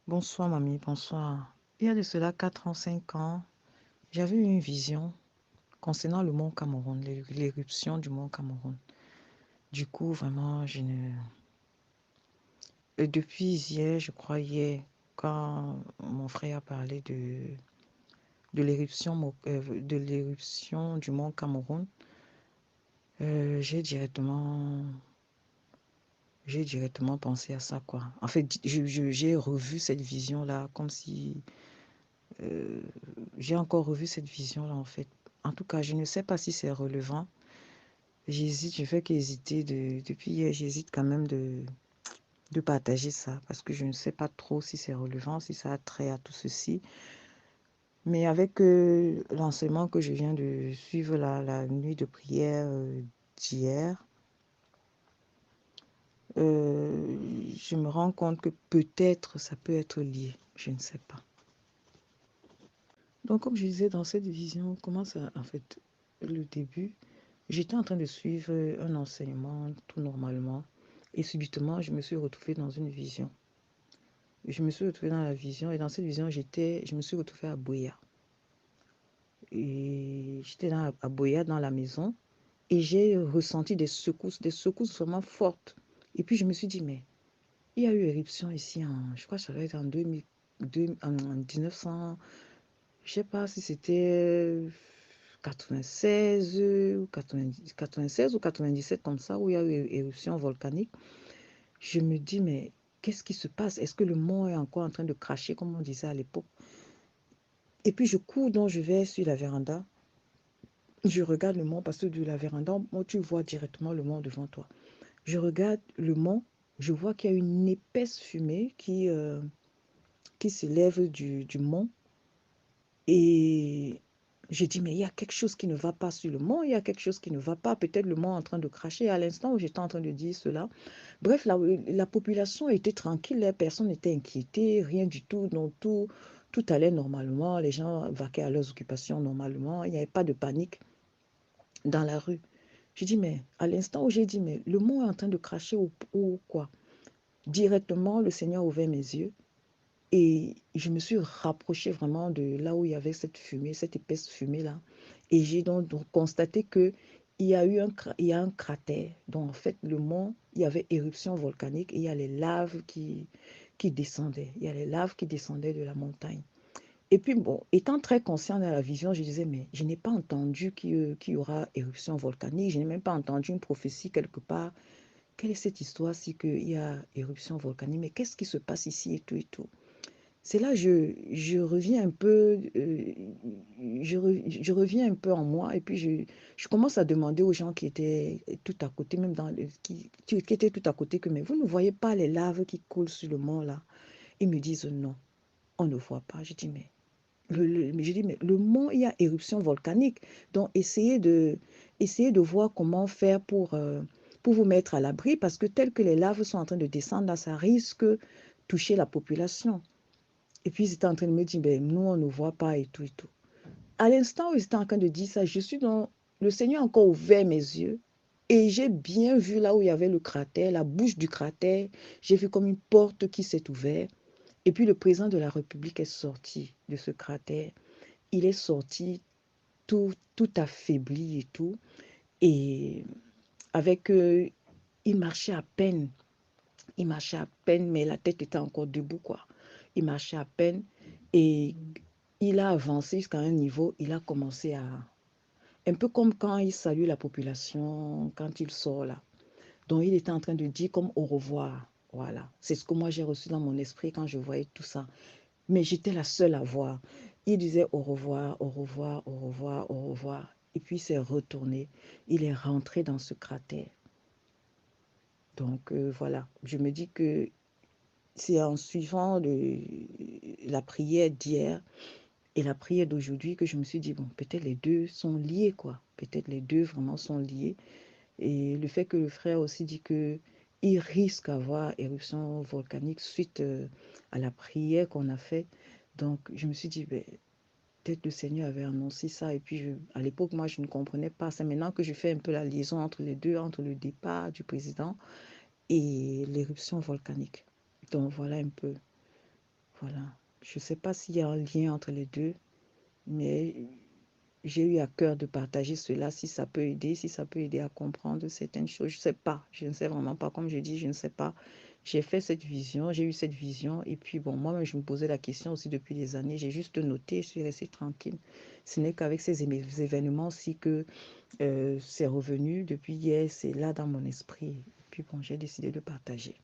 Bonsoir, mamie, bonsoir. Il y a de cela 4 ans, 5 ans, j'avais eu une vision concernant le mont Cameroun, l'éruption du mont Cameroun. Du coup, vraiment, je ne... depuis hier, je crois hier, quand mon frère a parlé de l'éruption du mont Cameroun, euh, j'ai directement, j'ai directement pensé à ça, quoi. En fait, j'ai revu cette vision-là, comme si Euh, j'ai encore revu cette vision-là, en fait. En tout cas, je ne sais pas si c'est relevant. J'hésite, je fais qu'hésiter. Depuis hier, j'hésite quand même de partager ça parce que je ne sais pas trop si c'est relevant, si ça a trait à tout ceci. Mais avec l'enseignement que je viens de suivre la nuit de prière d'hier, je me rends compte que peut-être ça peut être lié. Je ne sais pas. Donc, comme je disais, dans cette vision, comment ça, en fait, le début, j'étais en train de suivre un enseignement tout normalement et subitement, je me suis retrouvée dans une vision. Je me suis retrouvée dans la vision et dans cette vision, je me suis retrouvée à Boya. Et j'étais à Boya dans la maison et j'ai ressenti des secousses vraiment fortes. Et puis, je me suis dit, mais il y a eu éruption ici je crois que ça doit être en 2000, en 1900. Je sais pas si c'était 96 ou 90 96 ou 97 comme ça, où il y a eu éruption volcanique. Je me dis, mais qu'est-ce qui se passe? Est-ce que le mont est encore en train de cracher, comme on disait à l'époque? Et puis je cours, donc je vais sur la véranda. Je regarde le mont parce que de la véranda, tu vois directement le mont devant toi. Je regarde le mont, je vois qu'il y a une épaisse fumée qui s'élève du mont. Et j'ai dit, mais il y a quelque chose qui ne va pas sur le mont, il y a quelque chose qui ne va pas. Peut-être le mont est en train de cracher. À l'instant où j'étais en train de dire cela, bref, la population était tranquille, les personnes n'étaient inquiétées, rien du tout. Donc tout allait normalement, les gens vaquaient à leurs occupations normalement, il n'y avait pas de panique dans la rue. J'ai dit, mais à l'instant où j'ai dit, mais le mont est en train de cracher ou quoi? Directement, le Seigneur a ouvert mes yeux. Et je me suis rapprochée vraiment de là où il y avait cette fumée, cette épaisse fumée-là. Et j'ai donc constaté que il y a un cratère. Donc, en fait, le mont, il y avait éruption volcanique et il y a les laves qui descendaient. Il y a les laves qui descendaient de la montagne. Et puis, bon, étant très conscient de la vision, je disais, mais je n'ai pas entendu qu'il y aura éruption volcanique. Je n'ai même pas entendu une prophétie quelque part. Quelle est cette histoire-ci qu'il y a éruption volcanique? Mais qu'est-ce qui se passe ici et tout et tout? C'est là je reviens un peu, je reviens un peu en moi et puis je commence à demander aux gens qui étaient tout à côté, même qui étaient tout à côté, que mais vous ne voyez pas les laves qui coulent sur le mont là? Ils me disent non, on ne voit pas. Je dis mais je dis mais le mont, il y a éruption volcanique, donc essayez de voir comment faire pour vous mettre à l'abri parce que tel que les laves sont en train de descendre là, ça risque de toucher la population. Et puis, ils étaient en train de me dire, ben, nous, on ne voit pas et tout et tout. À l'instant où ils étaient en train de dire ça, je suis dans... Le Seigneur a encore ouvert mes yeux et j'ai bien vu là où il y avait le cratère, la bouche du cratère. J'ai vu comme une porte qui s'est ouverte. Et puis, le président de la République est sorti de ce cratère. Il est sorti tout affaibli et tout. Et avec... il marchait à peine. Il marchait à peine, mais la tête était encore debout, quoi. Il marchait à peine et il a avancé jusqu'à un niveau, il a commencé à... Un peu comme quand il salue la population, quand il sort là. Donc, il était en train de dire comme au revoir. Voilà. C'est ce que moi j'ai reçu dans mon esprit quand je voyais tout ça. Mais j'étais la seule à voir. Il disait au revoir, au revoir, au revoir, au revoir. Et puis il s'est retourné. Il est rentré dans ce cratère. Donc, voilà. Je me dis que c'est en suivant la prière d'hier et la prière d'aujourd'hui que je me suis dit, bon, peut-être les deux sont liés, quoi. Peut-être les deux vraiment sont liés. Et le fait que le frère aussi dit que il risque d'avoir éruption volcanique suite à la prière qu'on a faite. Donc, je me suis dit, ben, peut-être le Seigneur avait annoncé ça. Et puis, à l'époque, moi, je ne comprenais pas. C'est maintenant que je fais un peu la liaison entre les deux, entre le départ du président et l'éruption volcanique. Donc, voilà un peu. Voilà. Je ne sais pas s'il y a un lien entre les deux, mais j'ai eu à cœur de partager cela, si ça peut aider, si ça peut aider à comprendre certaines choses. Je ne sais pas, je ne sais vraiment pas. Comme je dis, je ne sais pas. J'ai fait cette vision, j'ai eu cette vision, et puis bon, moi-même, je me posais la question aussi depuis des années. J'ai juste noté, je suis restée tranquille. Ce n'est qu'avec ces événements-ci que c'est revenu. Depuis hier, c'est là dans mon esprit. Et puis bon, j'ai décidé de partager.